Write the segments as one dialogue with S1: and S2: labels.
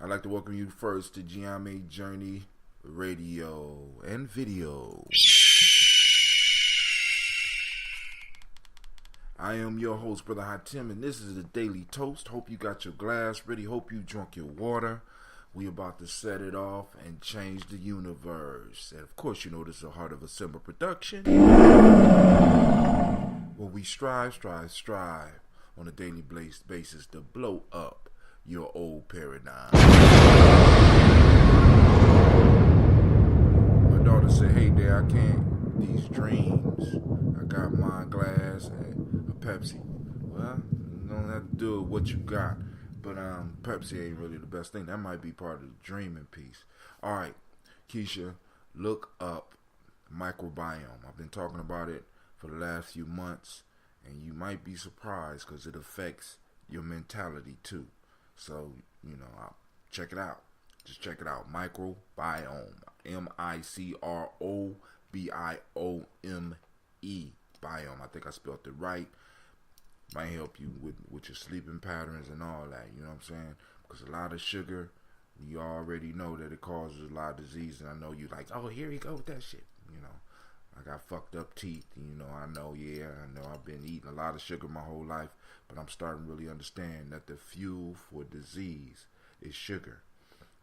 S1: I'd like to welcome you first to Gye-Nyame Journey Radio and Video. I am your host, Brother Hatim, and this is the Daily Toast. Hope you got your glass ready. Hope you drunk your water. We about to set it off and change the universe. And of course, you know this is a Heart of a Simba production. Where we strive on a daily basis to blow up your old paradigm. My daughter said, "Hey, Dad, I can't. These dreams. I got my glass and a Pepsi." Well, you don't have to do it what you got. But Pepsi ain't really the best thing. That might be part of the dreaming piece. All right, Keisha, look up microbiome. I've been talking about it for the last few months, and you might be surprised because it affects your mentality too. So, check it out. Just check it out. Microbiome. MICROBIOME. Biome. I think I spelled it right. Might help you with your sleeping patterns and all that. You know what I'm saying? Because a lot of sugar, you already know that it causes a lot of disease. And I know you like, oh, here you go with that shit. I got fucked up teeth. I know I've been eating a lot of sugar my whole life. But I'm starting to really understand that the fuel for disease is sugar.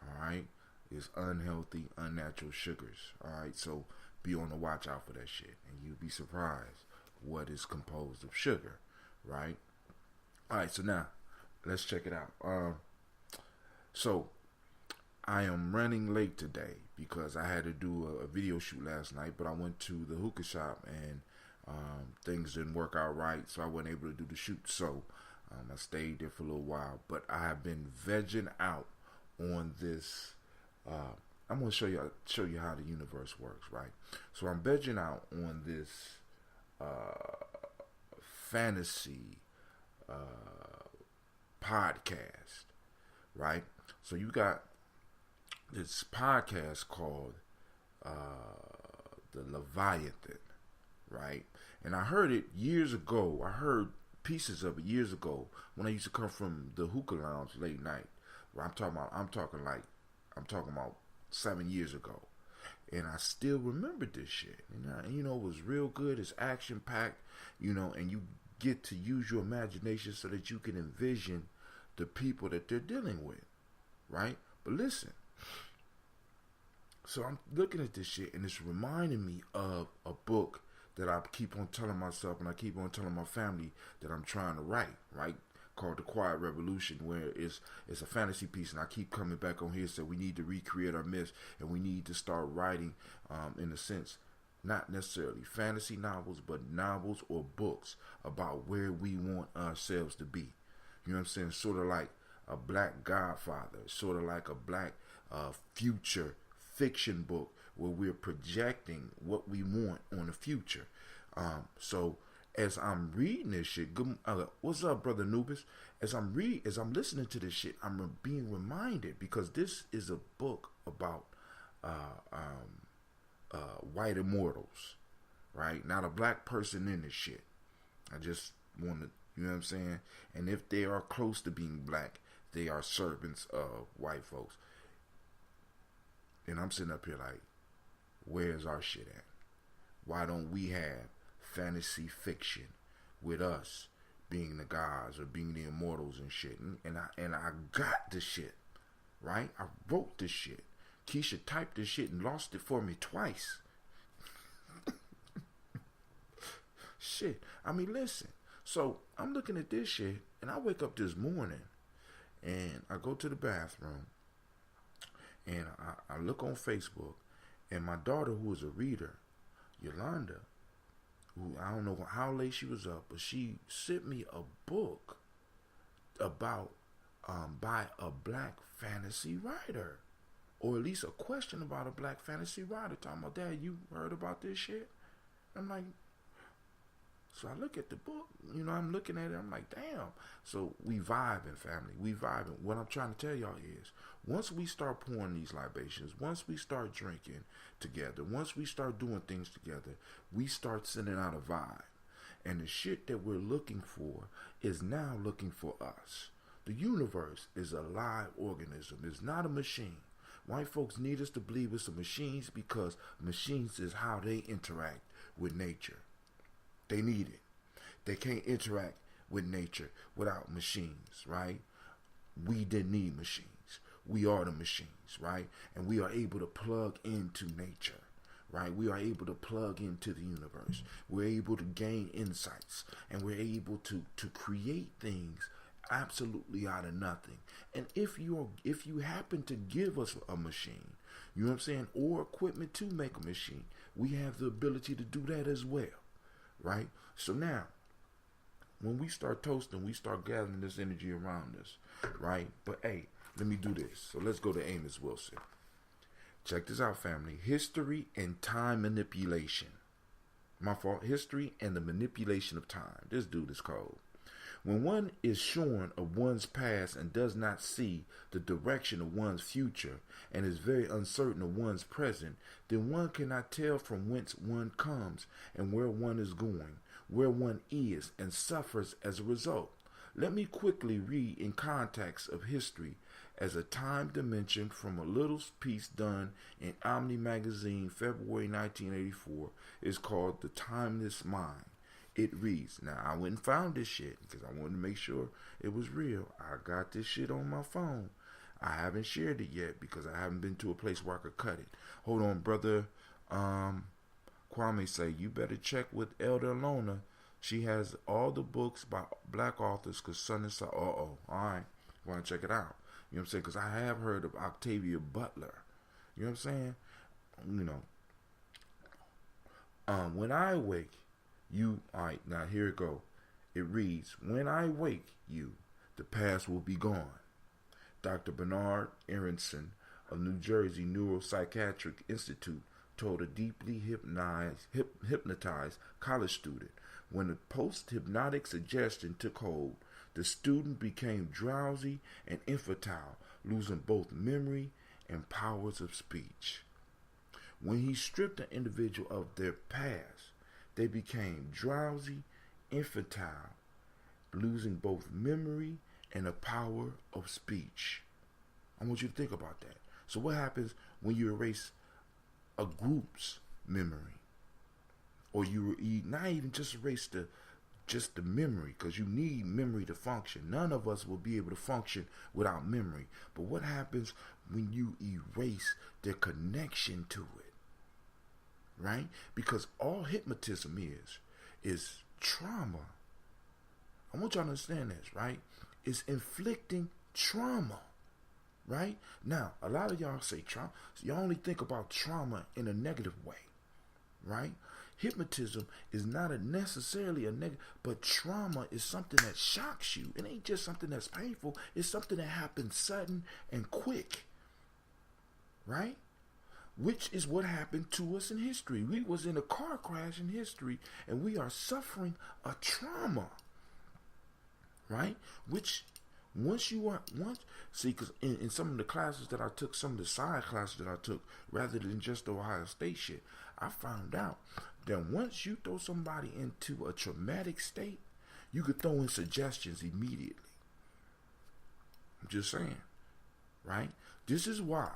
S1: Alright? It's unhealthy, unnatural sugars. Alright? So be on the watch out for that shit. And you'll be surprised what is composed of sugar. Right? Alright, so now let's check it out. So I am running late today because I had to do a video shoot last night, but I went to the hookah shop and things didn't work out right, so I wasn't able to do the shoot. So I stayed there for a little while, but I have been vegging out on this. I'm going to show you how the universe works, right? So I'm vegging out on this fantasy podcast, right? So you got this podcast called The Leviathan, right? And I heard it years ago. I heard pieces of it years ago when I used to come from the hookah lounge late night. Where I'm talking about 7 years ago. And I still remember this shit. And it was real good. It's action packed, and you get to use your imagination so that you can envision the people that they're dealing with, right? But listen, so I'm looking at this shit and it's reminding me of a book that I keep on telling myself and I keep on telling my family that I'm trying to write, right? Called The Quiet Revolution, where it's a fantasy piece, and I keep coming back on here so we need to recreate our myths and we need to start writing, in a sense, not necessarily fantasy novels, but novels or books about where we want ourselves to be. You know what I'm saying? Sort of like a Black Godfather, sort of like a Black future fiction book where we're projecting what we want on the future. So as I'm reading this shit, what's up, brother Nubis? As I'm listening to this shit, I'm being reminded, because this is a book about white immortals, right? Not a black person in this shit. I just want to, you know what I'm saying? And if they are close to being black, they are servants of white folks. And I'm sitting up here like, where's our shit at? Why don't we have fantasy fiction with us being the gods or being the immortals and shit? And I got the shit, right? I wrote this shit. Keisha typed this shit and lost it for me twice. Shit. I mean, listen. So I'm looking at this shit and I wake up this morning and I go to the bathroom and I look on Facebook, and my daughter, who is a reader, Yolanda, who I don't know how late she was up, but she sent me a book about by a black fantasy writer, or at least a question about a black fantasy writer. Talking about, Dad, you heard about this shit? I'm like, so I look at the book, I'm looking at it, I'm like, damn. So we vibing, family. We vibing. What I'm trying to tell y'all is, once we start pouring these libations, once we start drinking together, once we start doing things together, we start sending out a vibe. And the shit that we're looking for is now looking for us. The universe is a live organism. It's not a machine. White folks need us to believe it's a machines because machines is how they interact with nature. They need it. They can't interact with nature without machines, right? We didn't need machines. We are the machines, right? And we are able to plug into nature, right? We are able to plug into the universe. We're able to gain insights, and we're able to create things absolutely out of nothing. And if you happen to give us a machine, you know what I'm saying, or equipment to make a machine, we have the ability to do that as well. Right? So now, when we start toasting, we start gathering this energy around us, right? But hey, let me do this. So let's go to Amos Wilson. Check this out, family. History and time manipulation. My fault. History and the manipulation of time. This dude is cold. When one is shorn of one's past and does not see the direction of one's future and is very uncertain of one's present, then one cannot tell from whence one comes and where one is going, where one is, and suffers as a result. Let me quickly read in context of history as a time dimension from a little piece done in Omni magazine, February 1984. It's called The Timeless Mind. It reads, now I went and found this shit because I wanted to make sure it was real. I got this shit on my phone. I haven't shared it yet because I haven't been to a place where I could cut it. Hold on, brother. Kwame say, you better check with Elder Lona. She has all the books by black authors because son and son. All right. Want to check it out. You know what I'm saying? Because I have heard of Octavia Butler. You know what I'm saying? You know. When I awake, alright, now here it go. It reads, when I wake you, the past will be gone. Dr. Bernard Aronson of New Jersey Neuropsychiatric Institute told a deeply hypnotized college student when the post-hypnotic suggestion took hold, the student became drowsy and infantile, losing both memory and powers of speech. When he stripped an individual of their past, they became drowsy, infantile, losing both memory and the power of speech. I want you to think about that. So what happens when you erase a group's memory? Or you not even just erase the memory, because you need memory to function. None of us will be able to function without memory. But what happens when you erase the connection to it? Right? Because all hypnotism is trauma. I want y'all to understand this, right? It's inflicting trauma. Right? Now, a lot of y'all say trauma. So y'all only think about trauma in a negative way. Right? Hypnotism is not necessarily a negative, but trauma is something that shocks you. It ain't just something that's painful. It's something that happens sudden and quick. Right? Which is what happened to us in history. We was in a car crash in history, and we are suffering a trauma. Right? Which because in some of the classes that I took, some of the side classes that I took, rather than just the Ohio State shit, I found out that once you throw somebody into a traumatic state, you could throw in suggestions immediately. I'm just saying, right? This is why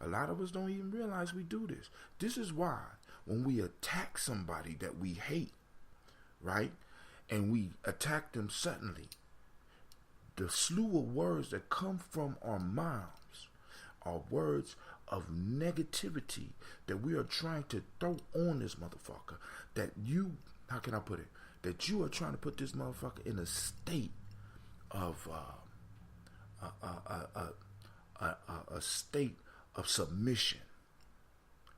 S1: a lot of us don't even realize we do this. This is why when we attack somebody that we hate, right, and we attack them suddenly, the slew of words that come from our mouths are words of negativity that we are trying to throw on this motherfucker. That how can I put it? That you are trying to put this motherfucker in a state of a state of submission,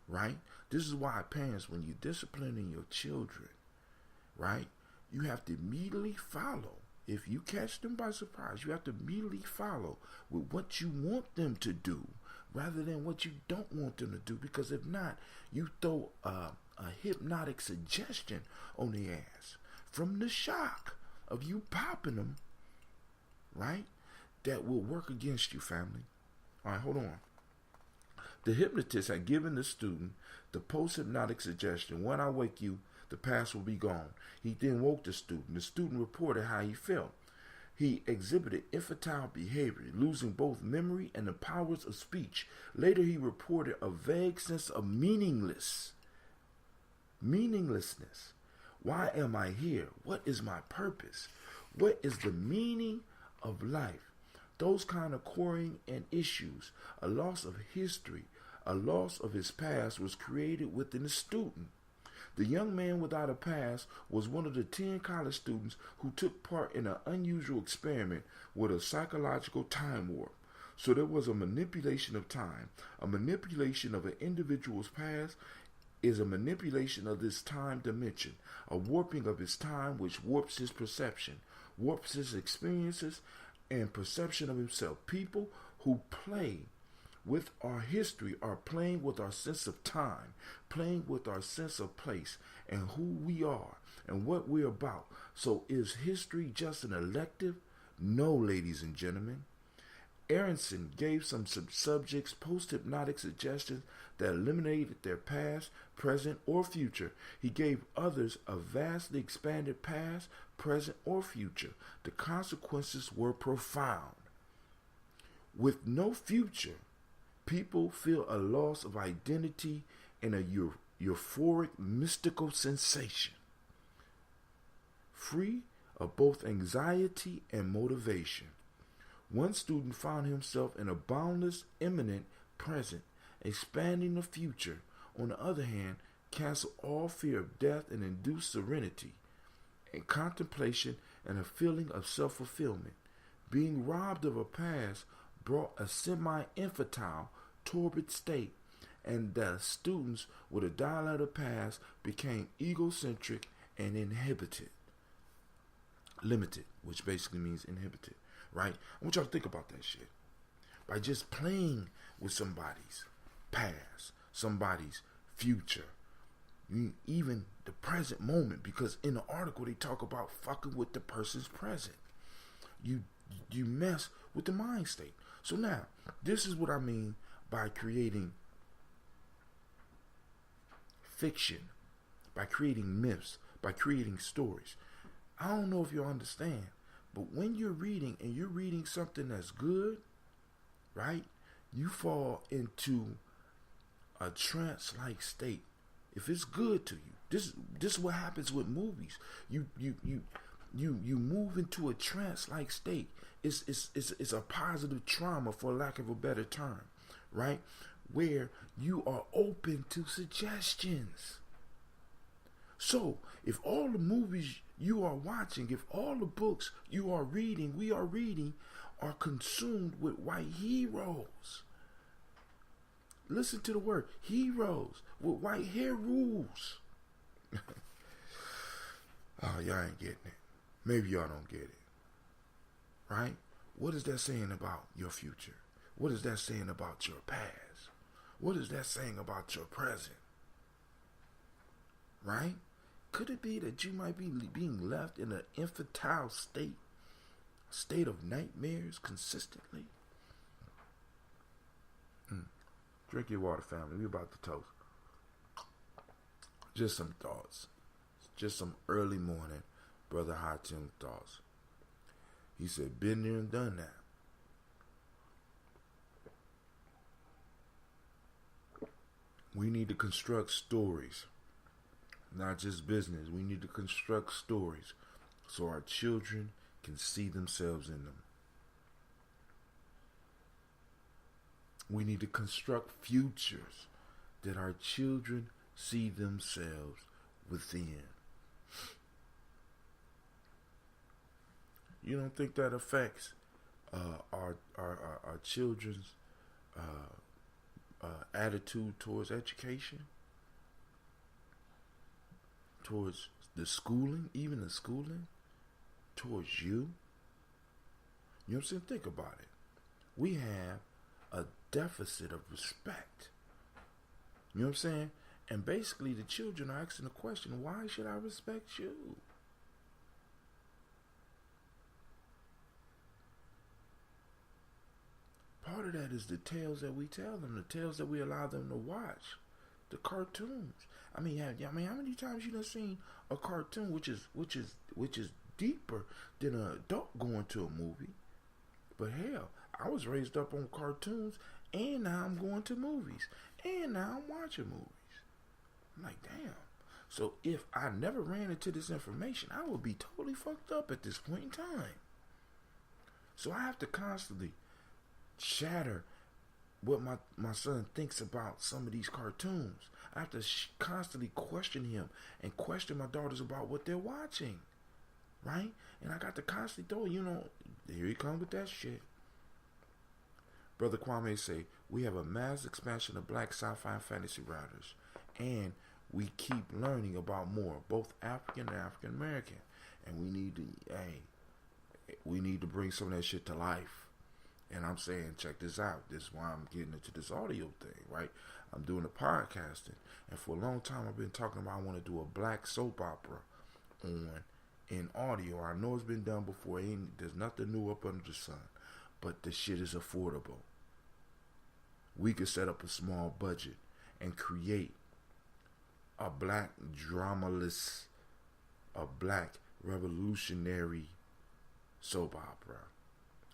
S1: right? This is why parents, when you're disciplining your children, right, you have to immediately follow. If you catch them by surprise, you have to immediately follow with what you want them to do rather than what you don't want them to do. Because if not, you throw a hypnotic suggestion on the ass from the shock of you popping them, right? That will work against you, family. All right, hold on. The hypnotist had given the student the post-hypnotic suggestion, when I wake you, the past will be gone. He then woke the student. The student reported how he felt. He exhibited infantile behavior, losing both memory and the powers of speech. Later, he reported a vague sense of meaninglessness. Why am I here? What is my purpose? What is the meaning of life? Those kind of quarrying and issues, a loss of history, a loss of his past was created within the student. The young man without a past was one of the 10 college students who took part in an unusual experiment with a psychological time warp. So there was a manipulation of time. A manipulation of an individual's past is a manipulation of this time dimension, a warping of his time which warps his perception, warps his experiences and perception of himself. People who play with our history are playing with our sense of time, playing with our sense of place and who we are and what we're about. So is history just an elective? No, ladies and gentlemen. Aronson gave some subjects post-hypnotic suggestions that eliminated their past, present, or future. He gave others a vastly expanded past, present, or future. The consequences were profound. With no future, people feel a loss of identity and a euphoric, mystical sensation, free of both anxiety and motivation. One student found himself in a boundless, imminent present, expanding the future. On the other hand, canceled all fear of death and induced serenity and contemplation and a feeling of self-fulfillment. Being robbed of a past brought a semi-infantile, torpid state, and the students with a dilated past became egocentric and limited, which basically means inhibited. Right? I want y'all to think about that shit. By just playing with somebody's past, somebody's future, even the present moment, because in the article they talk about fucking with the person's present. You mess with the mind state. So now, this is what I mean by creating fiction, by creating myths, by creating stories. I don't know if you understand, but when you're reading and you're reading something that's good, right, you fall into a trance-like state. If it's good to you, this is what happens with movies. You move into a trance-like state. It's a positive trauma, for lack of a better term, right, where you are open to suggestions. So, if all the movies you are watching, if all the books we are reading, are consumed with white heroes. Listen to the word, heroes with white hair rules. Oh, y'all ain't getting it. Maybe y'all don't get it. Right? What is that saying about your future? What is that saying about your past? What is that saying about your present? Right? Could it be that you might be being left in an infantile state of nightmares consistently? Drink your water, family. We about to toast. Just some thoughts. Just some early morning Brother Hatim thoughts. He said, been there and done that. We need to construct stories. Not just business. We need to construct stories so our children can see themselves in them. We need to construct futures that our children see themselves within. You don't think that affects our children's attitude towards education? Towards the schooling, even the schooling, towards you? You know what I'm saying? Think about it. We have a deficit of respect. You know what I'm saying? And basically the children are asking the question, why should I respect you? Part of that is the tales that we tell them, the tales that we allow them to watch, the cartoons. I mean, how many times you done seen a cartoon which is deeper than an adult going to a movie? But hell, I was raised up on cartoons, and now I'm going to movies, and now I'm watching movies. I'm like, damn. So if I never ran into this information, I would be totally fucked up at this point in time. So I have to constantly shatter what my son thinks about some of these cartoons. I have to constantly question him and question my daughters about what they're watching, right? And I got to constantly throw, here he come with that shit. Brother Kwame say, we have a mass expansion of black sci-fi and fantasy writers, and we keep learning about more, both African and African American, and we need to bring some of that shit to life. And I'm saying, check this out. This is why I'm getting into this audio thing, right? I'm doing the podcasting. And for a long time, I've been talking about I want to do a black soap opera in audio. I know it's been done before. There's nothing new up under the sun. But the shit is affordable. We could set up a small budget and create a black dramaless, a black revolutionary soap opera,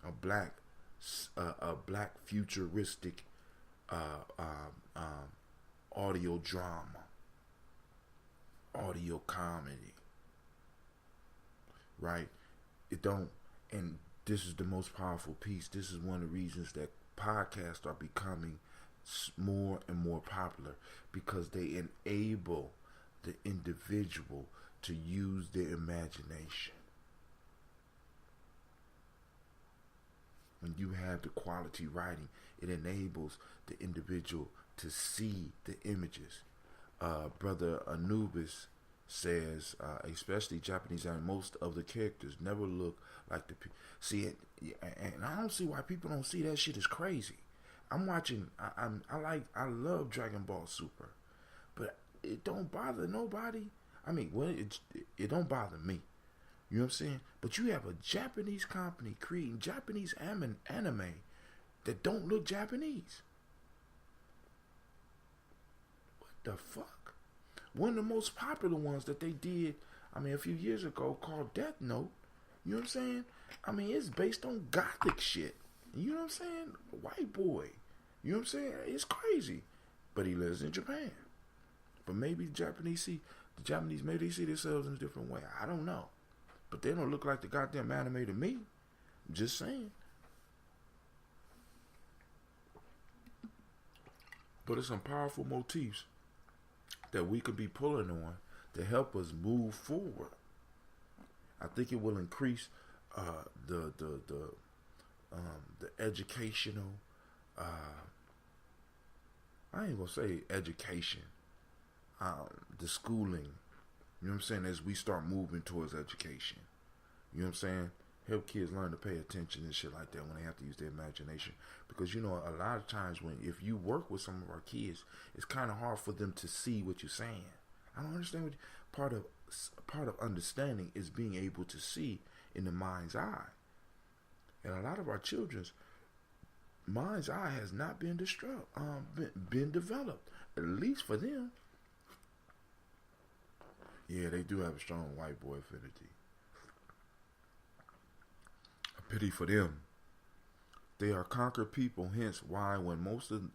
S1: a black futuristic audio drama, audio comedy, right? It don't, and this is the most powerful piece. This is one of the reasons that podcasts are becoming more and more popular, because they enable the individual to use their imagination. When you have the quality writing, it enables the individual to see the images. Brother Anubis says, especially Japanese anime, most of the characters never look like the see it, and I don't see why people don't see that shit is crazy. I'm watching. I love Dragon Ball Super, but it don't bother nobody. I mean, well, it don't bother me. You know what I'm saying? But you have a Japanese company creating Japanese anime that don't look Japanese. What the fuck? One of the most popular ones that they did, I mean, a few years ago, called Death Note. You know what I'm saying? I mean, it's based on gothic shit. You know what I'm saying? White boy. You know what I'm saying? It's crazy. But he lives in Japan. But maybe the Japanese maybe they see themselves in a different way. I don't know. But they don't look like the goddamn anime to me. I'm just saying. But it's some powerful motifs that we could be pulling on to help us move forward. I think it will increase the educational. I ain't gonna say education. The schooling. You know what I'm saying? As we start moving towards education. You know what I'm saying? Help kids learn to pay attention and shit like that when they have to use their imagination. Because, you know, a lot of times if you work with some of our kids, it's kind of hard for them to see what you're saying. I don't understand part of understanding is being able to see in the mind's eye. And a lot of our children's mind's eye has not been been developed, at least for them. Yeah, they do have a strong white boy affinity. A pity for them. They are conquered people, hence why when most of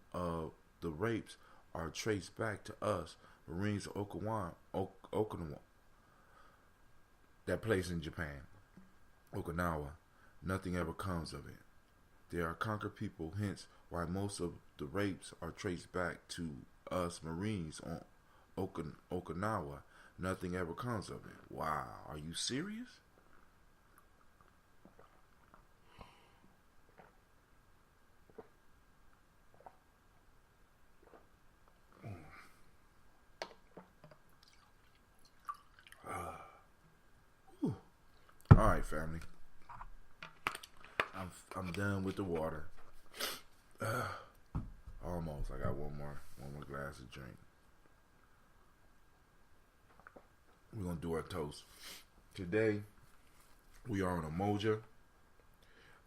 S1: the rapes are traced back to us, Marines of Okinawa, that place in Japan, Okinawa, nothing ever comes of it. They are conquered people, hence why most of the rapes are traced back to us Marines on Okinawa. Nothing ever comes of it. Wow, are you serious? All right, family. I'm done with the water. Almost. I got one more glass of drink. We're gonna do our toast. Today we are on Umoja.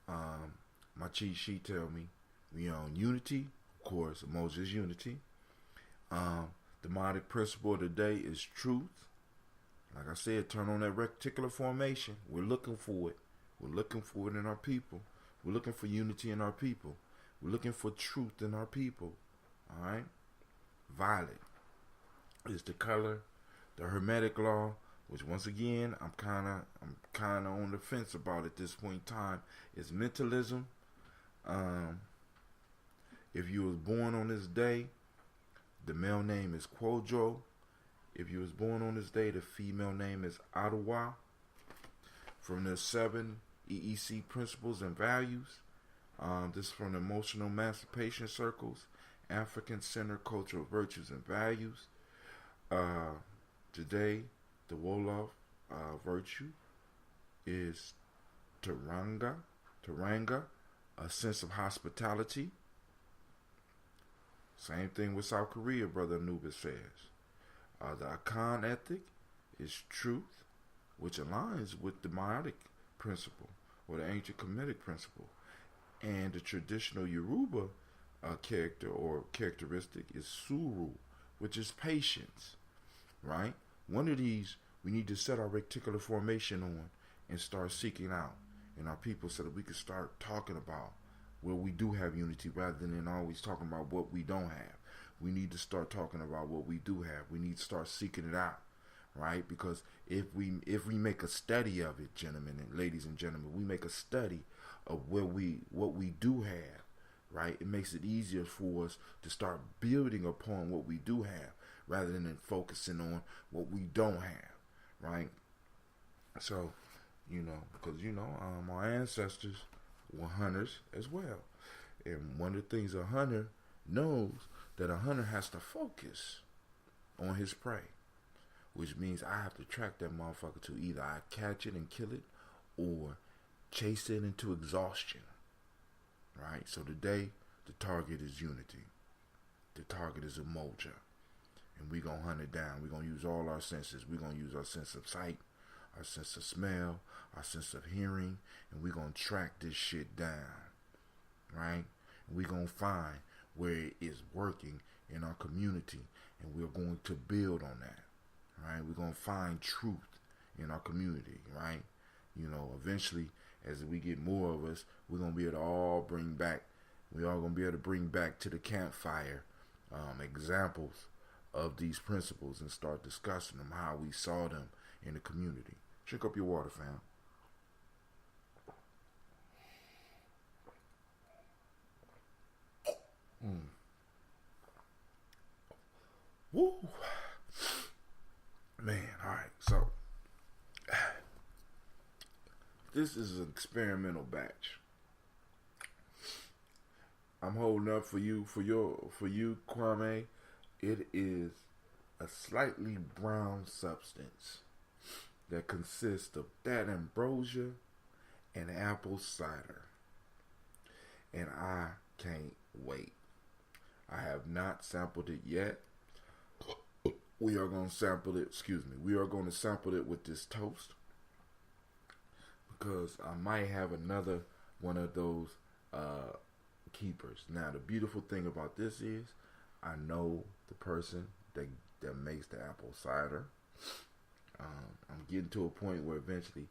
S1: My cheat sheet tell me we on unity. Of course, Umoja is unity. The demonic principle of the day is truth. Like I said, turn on that reticular formation. We're looking for it. We're looking for it in our people. We're looking for unity in our people. We're looking for truth in our people. All right. Violet is the color. The Hermetic law, which once again I'm kind of on the fence about at this point in time, is mentalism. If you was born on this day, the male name is Quodro. If you was born on this day, the female name is Ottawa. From the 7 EEC principles and values, this is from the Emotional Emancipation Circles, African Center Cultural Virtues and Values. Today, the Wolof virtue is Taranga, a sense of hospitality. Same thing with South Korea, Brother Anubis says. The Akan ethic is truth, which aligns with the Maitic principle or the ancient Kemetic principle. And the traditional Yoruba character or characteristic is suru, which is patience, right? One of these we need to set our reticular formation on and start seeking out in our people so that we can start talking about where we do have unity rather than always talking about what we don't have. We need to start talking about what we do have. We need to start seeking it out, right? Because if we make a study of it, gentlemen and ladies and gentlemen, we make a study of what we do have, right? It makes it easier for us to start building upon what we do have rather than focusing on what we don't have, right? So, because our ancestors were hunters as well, and one of the things a hunter knows that a hunter has to focus on his prey, which means I have to track that motherfucker to either I catch it and kill it or chase it into exhaustion, right? So today, the target is unity. The target is Umoja. And we're going to hunt it down. We're going to use all our senses. We're going to use our sense of sight, our sense of smell, our sense of hearing, and we're going to track this shit down, right? And we're going to find where it is working in our community, and we're going to build on that, right? We're going to find truth in our community, right? Eventually, as we get more of us, we're going to be able to all bring back to the campfire examples of these principles and start discussing them, how we saw them in the community. Drink up your water, fam. Woo. Man, alright, so this is an experimental batch. I'm holding up for you, Kwame. It is a slightly brown substance that consists of that ambrosia and apple cider. And I can't wait. I have not sampled it yet. We are going to sample it with this toast, because I might have another one of those keepers. Now, the beautiful thing about this is I know the person that makes the apple cider. I'm getting to a point where eventually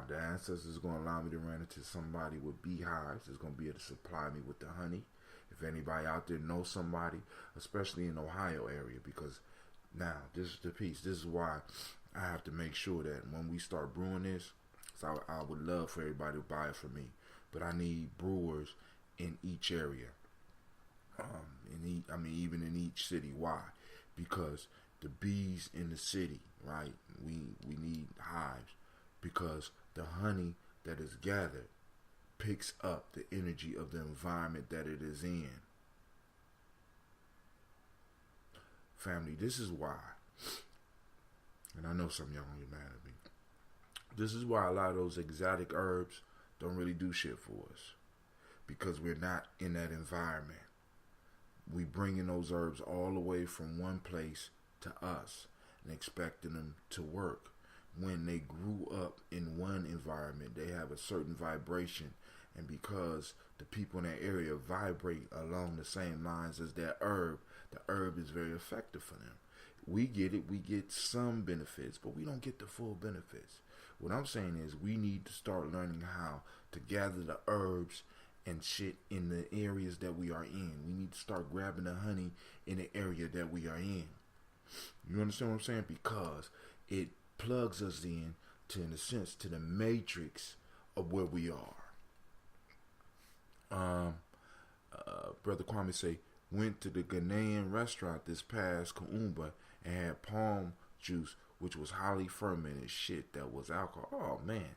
S1: the ancestors is going to allow me to run into somebody with beehives that's going to be able to supply me with the honey. If anybody out there knows somebody, especially in the Ohio area, because now this is the piece. This is why I have to make sure that when we start brewing this, so I would love for everybody to buy it from me, but I need brewers in each area. Even in each city. Why? Because the bees in the city, right? We need hives, because the honey that is gathered picks up the energy of the environment that it is in. Family, this is why, and I know some of y'all gonna get mad at me, this is why a lot of those exotic herbs don't really do shit for us, because we're not in that environment. We bringing those herbs all the way from one place to us and expecting them to work. When they grew up in one environment, they have a certain vibration, and because the people in that area vibrate along the same lines as that herb, the herb is very effective for them. We get it, we get some benefits, but we don't get the full benefits. What I'm saying is we need to start learning how to gather the herbs and shit in the areas that we are in. We need to start grabbing the honey in the area that we are in. You understand what I'm saying? Because it plugs us in a sense, to the matrix of where we are. Brother Kwame say, went to the Ghanaian restaurant this past Kuumba and had palm juice, which was highly fermented shit that was alcohol. Oh man,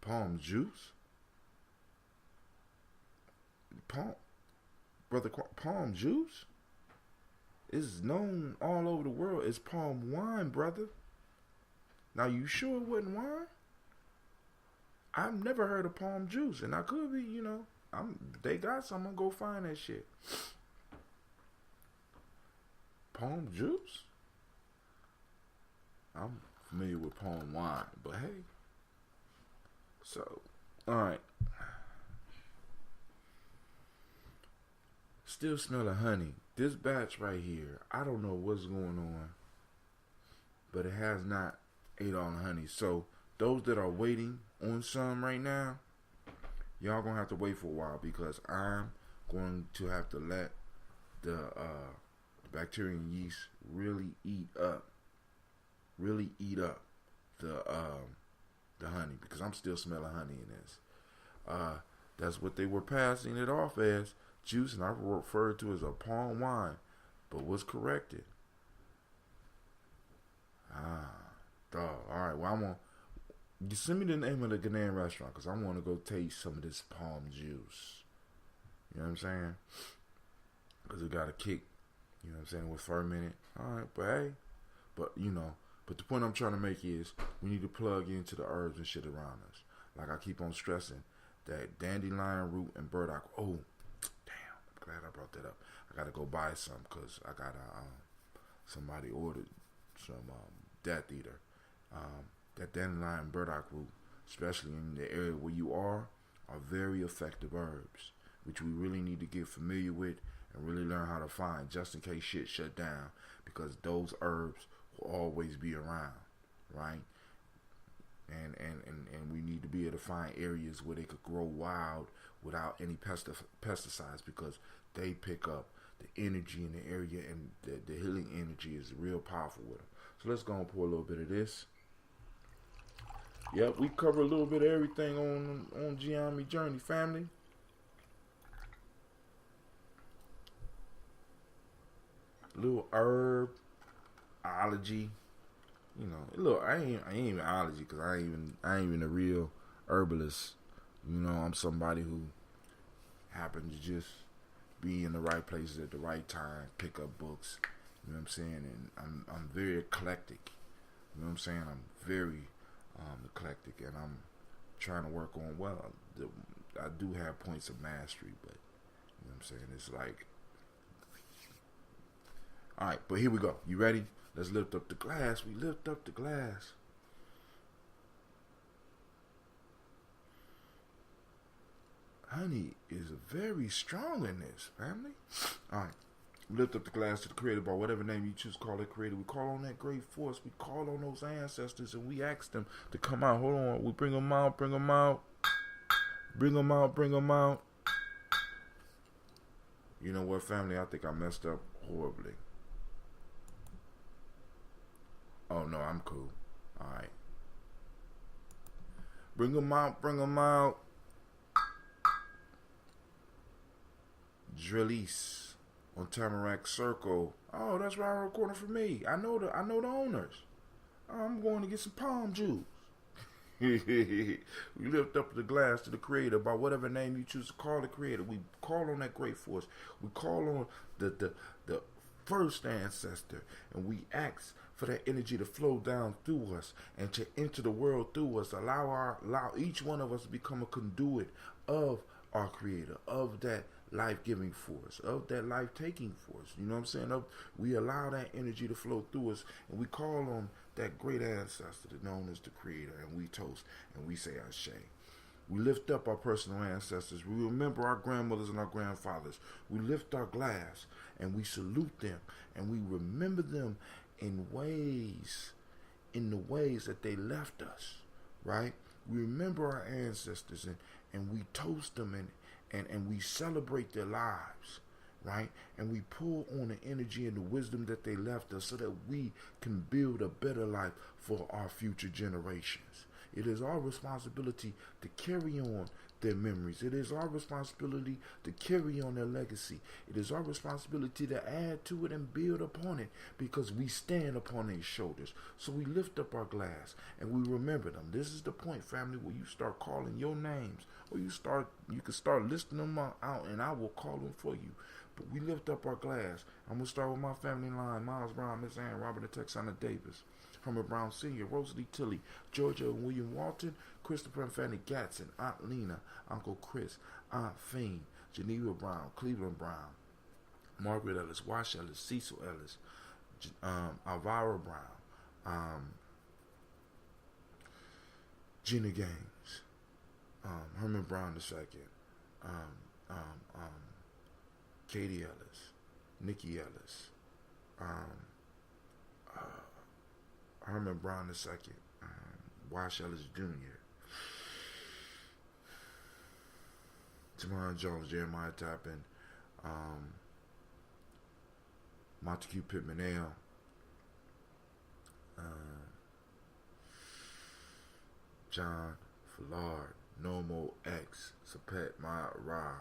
S1: palm juice? Palm juice is known all over the world as palm wine, brother. Now, you sure it wasn't wine? I've never heard of palm juice, and I could be, They got some. I'm gonna go find that shit. Palm juice? I'm familiar with palm wine, but hey. So, alright. Still smelling honey. This batch right here, I don't know what's going on, but it has not ate all the honey. So, those that are waiting on some right now, y'all gonna have to wait for a while because I'm going to have to let the bacteria and yeast really eat up the honey, because I'm still smelling honey in this. That's what they were passing it off as, juice, and I referred to as a palm wine, but was corrected. Dog. All right. Well, you send me the name of the Ghanaian restaurant because I want to go taste some of this palm juice. You know what I'm saying? Because it got a kick. You know what I'm saying? With fermented. All right, but hey, but the point I'm trying to make is we need to plug into the herbs and shit around us. Like I keep on stressing that dandelion root and burdock. Oh, damn! I'm glad I brought that up. I gotta go buy some because I got somebody ordered some Death Eater. That dandelion burdock root, especially in the area where you are very effective herbs, which we really need to get familiar with and really learn how to find just in case shit shut down, because those herbs will always be around, right? And we need to be able to find areas where they could grow wild without any pesticides, because they pick up the energy in the area, and the healing energy is real powerful with them. So let's go and pour a little bit of this. Yep, we cover a little bit of everything on Gye-Nyame Journey, family. Little herbology, I ain't even ology because I ain't even a real herbalist. I'm somebody who happened to just be in the right places at the right time, pick up books. You know what I'm saying? And I'm very eclectic. You know what I'm saying? I'm very eclectic, and I'm trying to work on. Well, I do have points of mastery, but you know what I'm saying? It's like, all right, but here we go. You ready? Let's lift up the glass. We lift up the glass. Honey is very strong in this, family. All right. We lift up the glass to the Creator by whatever name you choose to call it, Creator. We call on that great force. We call on those ancestors, and we ask them to come out. Hold on. We bring them out, bring them out. Bring them out, bring them out. You know what, family? I think I messed up horribly. Oh, no, I'm cool. All right. Bring them out, bring them out. Drillis on Tamarack Circle. Oh, that's right, recording for me. I know the owners. I'm going to get some palm juice. We lift up the glass to the Creator by whatever name you choose to call the Creator. We call on that great force. We call on the first ancestor, and we ask for that energy to flow down through us and to enter the world through us. Allow each one of us to become a conduit of our Creator, of that life-giving force, of that life-taking force. You know what I'm saying? We allow that energy to flow through us, and we call on that great ancestor known as the Creator, and we toast and we say Ashe. We lift up our personal ancestors. We remember our grandmothers and our grandfathers. We lift our glass and we salute them, and we remember them in the ways that they left us, right? We remember our ancestors, and we toast them, and we celebrate their lives, right? And we pull on the energy and the wisdom that they left us so that we can build a better life for our future generations. It is our responsibility to carry on their memories. It is our responsibility to carry on their legacy. It is our responsibility to add to it and build upon it, because we stand upon their shoulders. So we lift up our glass and we remember them. This is the point, family, where you start calling your names, or you can start listing them out, and I will call them for you. But we lift up our glass. I'm going to start with my family line: Miles Brown, Miss Ann, Robert and Texana Davis, Herman Brown Sr., Rosalie Tilley, Georgia and William Walton, Christopher and Fanny Gatson, Aunt Lena, Uncle Chris, Aunt Fiend, Geneva Brown, Cleveland Brown, Margaret Ellis, Wash Ellis, Cecil Ellis, Alvara Brown, Gina Gaines, Herman Brown II, Katie Ellis, Nikki Ellis, Herman Brown II, Wash Ellis Jr., Tamara Jones, Jeremiah Tappan, Montague Pittman L., John Fallard, Nomo X, Sapet Ma Ra,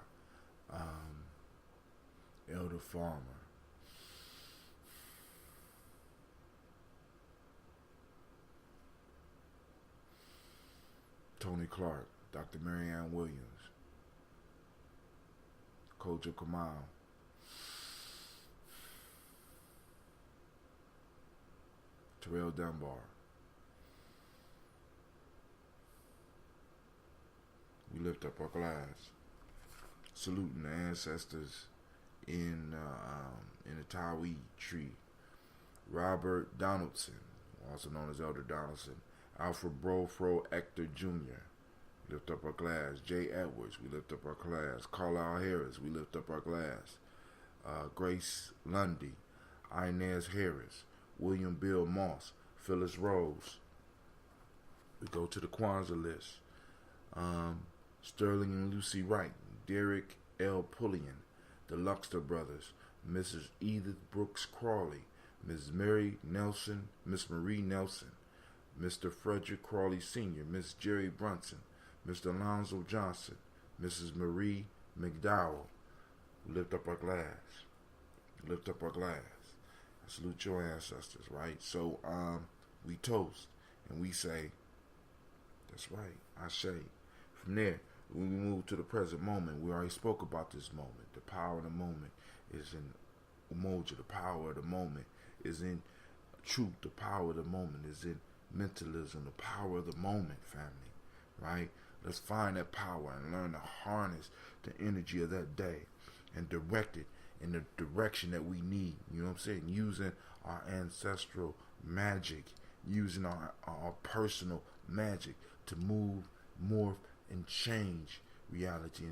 S1: Elder Farmer, Tony Clark, Dr. Marianne Williams, Kojo Kamal, Terrell Dunbar. We lift up our glass, saluting the ancestors in the Tawee tree. Robert Donaldson, also known as Elder Donaldson, Alfred Brofro Ector Jr. We lift up our glass. Jay Edwards, we lift up our glass. Carlisle Harris, we lift up our glass. Grace Lundy, Inez Harris, William Bill Moss, Phyllis Rose. We go to the Kwanzaa list. Sterling and Lucy Wright, Derek L. Pullian, the Luxter brothers, Mrs. Edith Brooks Crawley, Miss Marie Nelson, Mr. Frederick Crawley Sr., Miss Jerry Brunson, Mr. Alonzo Johnson, Mrs. Marie McDowell. We lift up our glass. Lift up our glass. I salute your ancestors, right? So we toast and we say, that's right, Ashe. From there, when we move to the present moment, we already spoke about this moment. The power of the moment is in Umoja. The power of the moment is in truth. The power of the moment is in mentalism. The power of the moment, family, right? Let's find that power and learn to harness the energy of that day and direct it in the direction that we need. You know what I'm saying? Using our ancestral magic, using our personal magic to move, morph, and change reality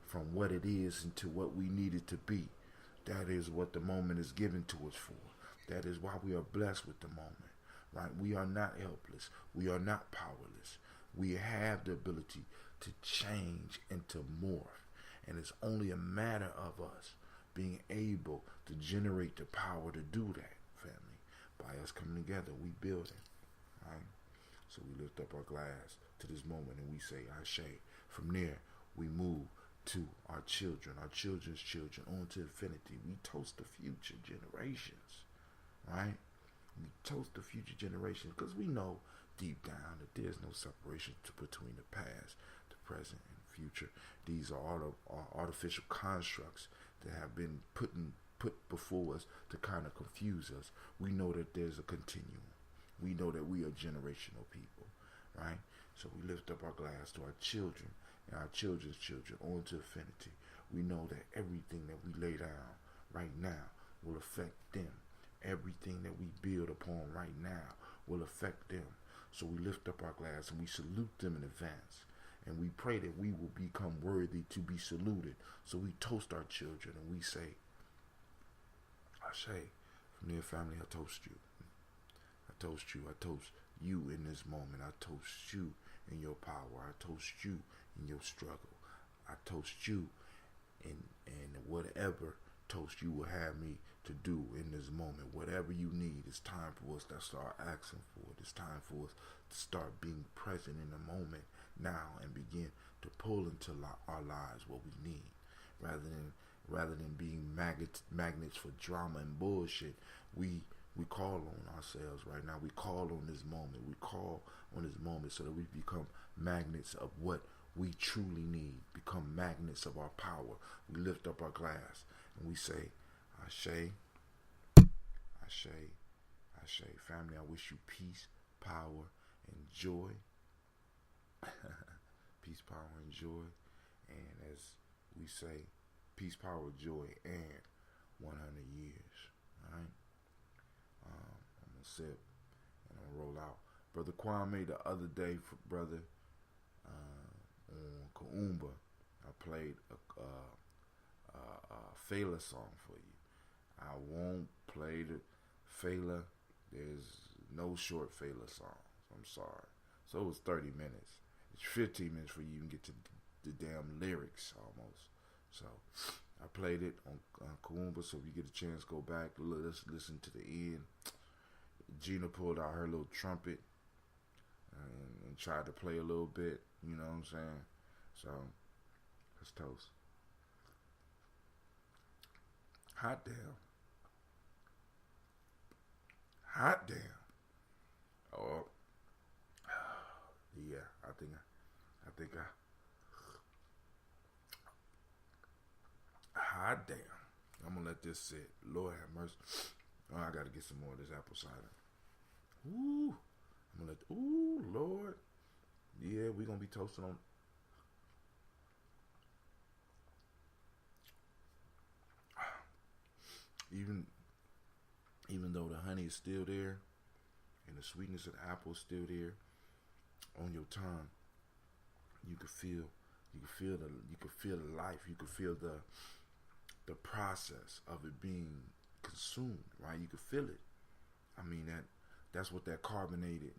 S1: from what it is into what we need it to be. That is what the moment is given to us for. That is why we are blessed with the moment, right? We are not helpless. We are not powerless. We have the ability to change and to morph. And it's only a matter of us being able to generate the power to do that, family. By us coming together, we build it, right? So we lift up our glass to this moment and we say, Ashe. From there, we move to our children, our children's children, on to infinity. We toast the future generations, right? We toast the future generations because we know deep down that there's no separation between the past, the present, and the future. These are artificial constructs that have been put before us to kind of confuse us. We know that there's a continuum. We know that we are generational people, right? So we lift up our glass to our children and our children's children on to infinity. We know that everything that we lay down right now will affect them. Everything that we build upon right now will affect them. So we lift up our glass and we salute them in advance. And we pray that we will become worthy to be saluted. So we toast our children and we say, Ashe, from their family, I toast you. I toast you. I toast you in this moment. I toast you in your power. I toast you in your struggle. I toast you in whatever toast you will have me to do in this moment. Whatever you need, it's time for us to start asking for it. It's time for us to start being present in the moment now and begin to pull into our lives what we need, rather than being magnets for drama and bullshit. We call on ourselves right now. We call on this moment. We call on this moment so that we become magnets of what we truly need. Become magnets of our power. We lift up our glass and we say, Ashe, Ashe, Ashe. Family, I wish you peace, power, and joy. Peace, power, and joy. And as we say, peace, power, joy, and 100 years. Alright? I'm going to sip and I'm going to roll out. Brother Kwame, the other day, brother, on Kaumba, I played a Fela song for you. I won't play the Fela. There's no short Fela songs. I'm sorry. So it was 30 minutes. It's 15 minutes for you to even get to the damn lyrics almost. So I played it on Kaumba, so if you get a chance, go back, let's listen to the end. Gina pulled out her little trumpet and tried to play a little bit, you know what I'm saying? So, let's toast. Hot damn. Hot damn. Oh, yeah, I think hot damn. I'm gonna let this sit. Lord have mercy. Oh, I gotta get some more of this apple cider. Ooh. I'm gonna let, ooh, Lord. Yeah, we gonna be toasting on. Even though the honey is still there and the sweetness of the apple is still there on your tongue, you can feel the life, you can feel the process of it being consumed, right? You can feel it. I mean, that's what that carbonated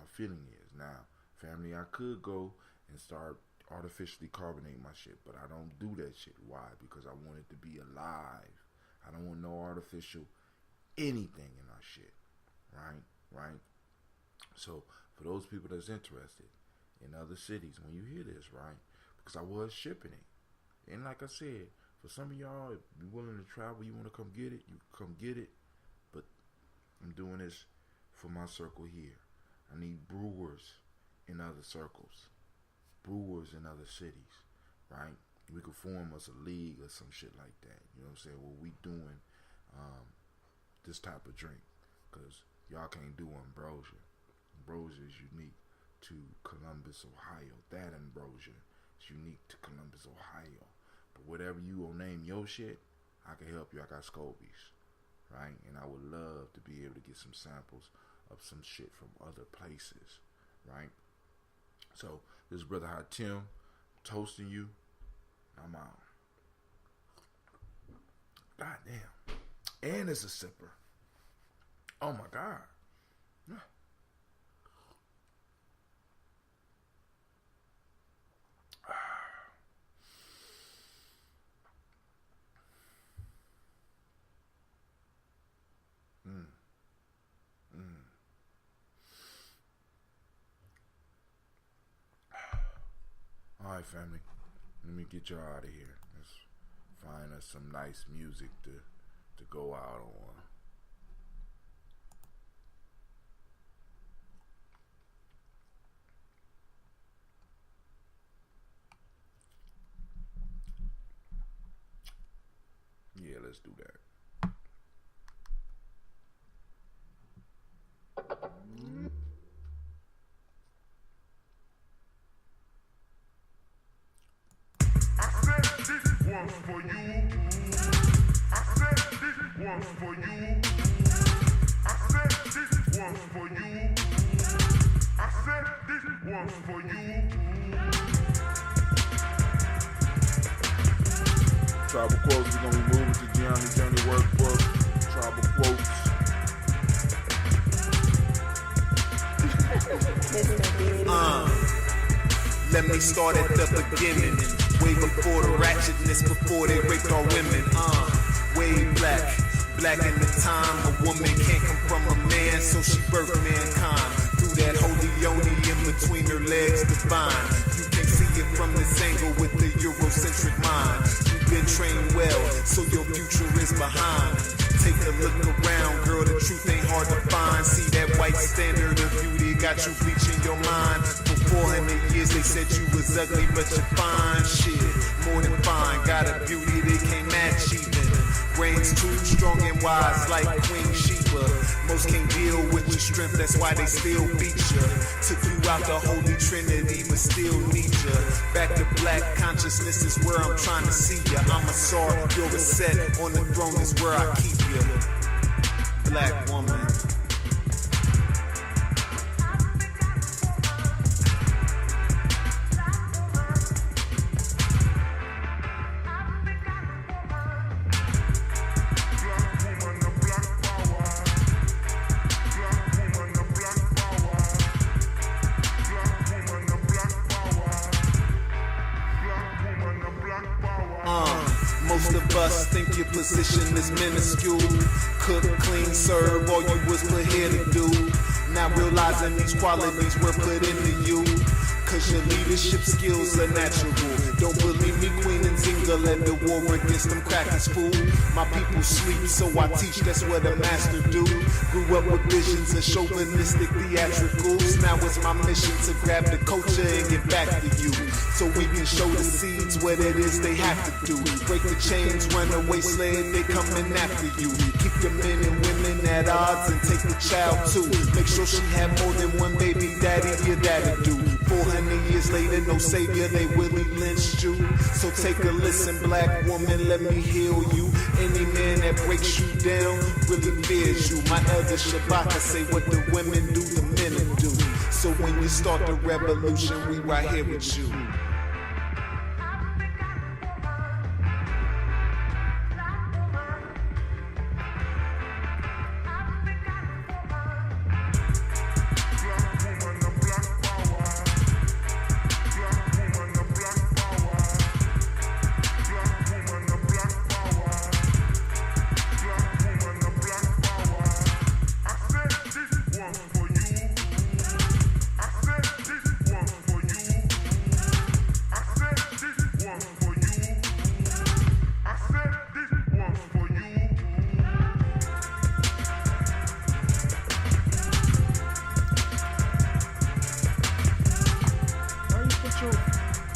S1: feeling is. Now, family, I could go and start artificially carbonating my shit, but I don't do that shit. Why? Because I want it to be alive. I don't want no artificial anything in our shit, right? So, for those people that's interested in other cities, when you hear this, right? Because I was shipping it. And like I said, for some of y'all, if you're willing to travel, you want to come get it, you come get it. But I'm doing this for my circle here. I need brewers in other circles, brewers in other cities, right? We could form us a league or some shit like that. You know what I'm saying? Where we doing this type of drink, because y'all can't do ambrosia. Ambrosia is unique to Columbus, Ohio. That ambrosia is unique to Columbus, Ohio. But whatever you will name your shit, I can help you. I got Scobies, right? And I would love to be able to get some samples of some shit from other places, right? So this is Brother Hot Tim toasting you. I'm out. God damn. And it's a sipper. Oh my God. All right, family. Let me get y'all out of here. Let's find us some nice music to go out on. Yeah, let's do that.
S2: One's for you. I said this one's for you. I said this one's for you. I said this one's for you.
S1: Tribal quotes, we're gonna be moving to Gye-Nyame Journey Workbook. Tribal quotes.
S3: Let me start at the beginning. Way before the ratchetness, before they raped our women. Way black in the time. A woman can't come from a man, so she birthed mankind. Through that holy yoni in between her legs, divine. You can see it from this angle with the Eurocentric mind. You've been trained well, so your future is behind. Take a look around, girl, the truth ain't hard to find. See that white standard of beauty got you bleaching your mind. 400 years they said you was ugly, but you're fine. Shit, more than fine. Got a beauty they can't match even. Brains too strong and wise like Queen Sheba. Most can't deal with your strength, that's why they still beat ya. Took you out the Holy Trinity, but still need ya. Back to black consciousness is where I'm trying to see ya. I'm a czar, you're a set, on the throne is where I keep ya. Black woman. Most of us think your position is minuscule. Cook, clean, serve, all you was put here to do. Now realizing these qualities were put into you. Cause your leadership skills are natural. Don't believe me, Queen and Zinga led the war against them crackers, fool. My people sleep, so I teach, that's what a master do. Grew up with visions of chauvinistic theatricals. Now it's my mission to grab the culture and get back to you. So we can show the seeds what it is they have to do. Break the chains, run away slave, they coming after you. Keep the men and women at odds and take the child too. Make sure she had more than one baby daddy, your daddy do. 400 years later, no savior, they Willie lynched you. So take a listen, black woman, let me heal you. Any man that breaks you down really fears you. My elder Shabaka say what the women do, the men do. So when you start the revolution, we right here with you.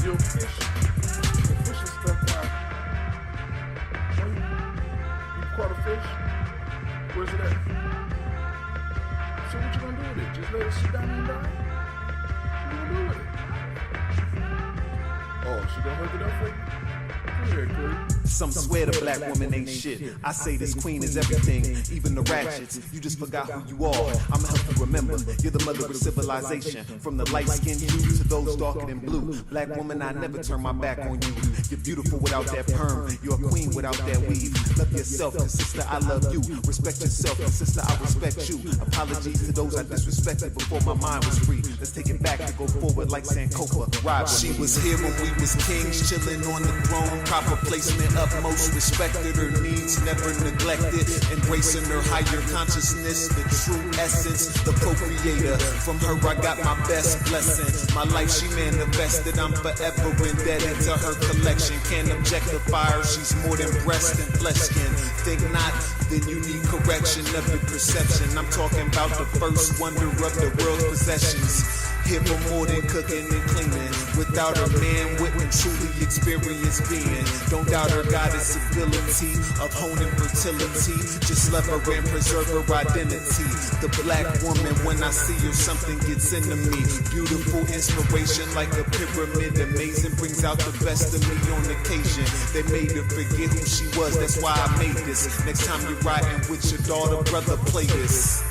S1: Your fish, the fish is stuck out. You caught a fish? Where's it at? So what you gonna do with it? Just let it sit down and die? What you gonna do with it? Oh, she gonna hook it up for you? Come here, Chris.
S3: Some swear the black woman ain't shit. I say this queen is everything, even the ratchets. You just forgot who you are. I'ma help you remember. You're the mother of civilization. From the light-skinned you to those darker than blue. Black woman, I never turn my back on you. You're beautiful without that perm. You're a queen without that weave. Love yourself, cause sister, I love you. Respect yourself, cause sister, I respect you. Apologies to those I disrespected before my mind was free. Let's take it back to go forward like Sankofa. Ride she was here when we was kings, chilling on the throne. Proper placement utmost respected, her needs never neglected, embracing her higher consciousness, the true essence, the procreator. From her I got my best blessing. My life she manifested, I'm forever indebted to her collection. Can't objectify her, she's more than breast and flesh skin. Think not, then you need correction of your perception. I'm talking about the first wonder of the world's possessions. Here for more than cooking and cleaning. Without her, man wouldn't truly experience being. Don't doubt her goddess ability of honing fertility. Just love her and preserve her identity. The black woman, when I see her, something gets into me. Beautiful inspiration like a pyramid. Amazing, brings out the best of me on occasion. They made her forget who she was, that's why I made this. Next time you're riding with your daughter, brother, play this.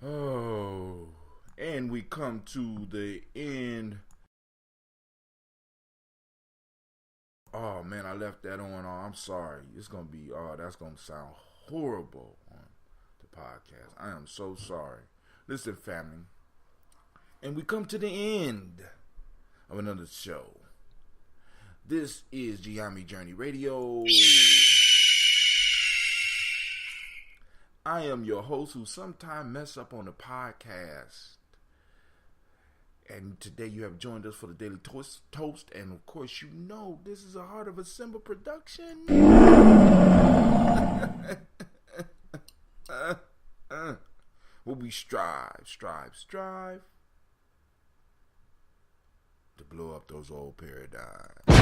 S1: Oh, and we come to the end. Oh man, I left that on. I'm sorry. It's gonna be. That's gonna sound horrible on the podcast. I am so sorry. Listen, family, and we come to the end of another show This is Gye-Nyame Journey Radio. I am your host who sometimes mess up on the podcast. And today you have joined us for the Daily Toast. And of course, you know this is a Heart of a Simba production. Where we strive to blow up those old paradigms.